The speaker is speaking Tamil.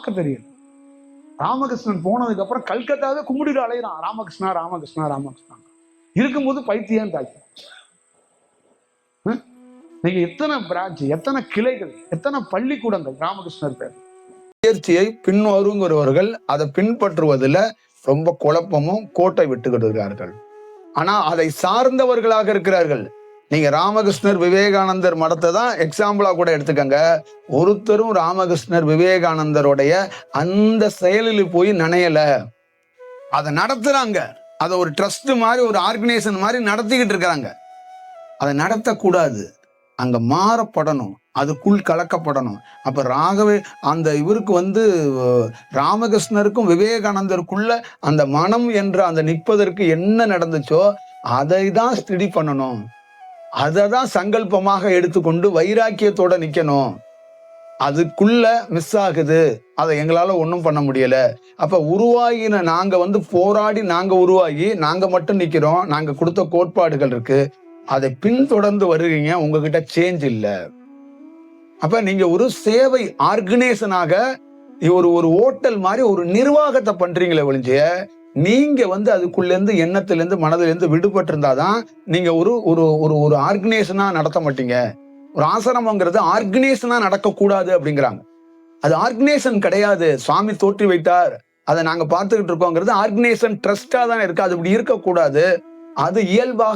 பார்க்க தெரியல. ராமகிருஷ்ணன் போனதுக்கு அப்புறம் கல்கத்தாவே கும்பிட்டு அலையிறான், ராமகிருஷ்ணா ராமகிருஷ்ணா ராமகிருஷ்ணா. இருக்கும்போது பைத்தியம் தாக்கி. நீங்க எத்தனை பிரான்ச், எத்தனை கிளைகள், எத்தனை பள்ளிக்கூடங்கள் ராமகிருஷ்ணர் பேர். முயற்சியை பின்வருங்கிறவர்கள் அதை பின்பற்றுவதில் ரொம்ப குழப்பமும் கோட்டை விட்டுக்கிடுகிறார்கள். ஆனா அதை சார்ந்தவர்களாக இருக்கிறார்கள். நீங்க ராமகிருஷ்ணர் விவேகானந்தர் மடத்தை தான் எக்ஸாம்பிளா கூட எடுத்துக்கங்க. ஒருத்தரும் ராமகிருஷ்ணர் விவேகானந்தருடைய அந்த செயலில் போய் நனையல. அதை நடத்துறாங்க, அதை ஒரு ட்ரஸ்ட் மாதிரி, ஒரு ஆர்கனைசேஷன் மாதிரி நடத்திக்கிட்டு இருக்கிறாங்க. அதை நடத்தக்கூடாது, அங்க மாறப்படணும், அதுக்குள் கலக்கப்படணும். அப்ப அந்த இவருக்கு ராமகிருஷ்ணருக்கும் விவேகானந்தருக்குள்ள அந்த மனம் என்ற அந்த நிற்பதற்கு என்ன நடந்துச்சோ அதை தான் ஸ்டடி பண்ணணும், அதை தான் சங்கல்பமாக எடுத்துக்கொண்டு வைராக்கியத்தோட நிக்கணும். அதுக்குள்ள மிஸ் ஆகுது, அதை எங்களால ஒன்றும் பண்ண முடியல. அப்ப உருவாகின நாங்க போராடி நாங்க உருவாகி நாங்க மட்டும் நிக்கிறோம். நாங்க கொடுத்த கோட்பாடுகள் இருக்கு, அதை பின்தொடர்ந்து வருவீங்க, உங்ககிட்ட சேஞ்ச் இல்ல. அப்ப நீங்க ஒரு சேவை ஆர்கனைசேஷனாக ஒரு ஹோட்டல் மாதிரி ஒரு நிர்வாகத்தை பண்றீங்களே ஒழிஞ்ச, நீங்க அதுக்குள்ள இருந்து எண்ணத்துல இருந்து மனதில இருந்து விடுபட்டு இருந்தாதான் நீங்க ஒரு ஆர்கனைசேஷனா நடத்த மாட்டீங்க. ஒரு ஆசிரமங்கிறது ஆர்கனைசேஷனா நடக்கக்கூடாது அப்படிங்கிறாங்க. அது ஆர்கனைசேஷன் கிடையாது, சுவாமி தோற்றி வைத்தார், அதை நாங்க பார்த்துக்கிட்டு இருக்கோங்கிறது ஆர்கனைசேஷன் ட்ரஸ்டா தான் இருக்கு. அது இப்படி இருக்கக்கூடாது, அது இயல்பாக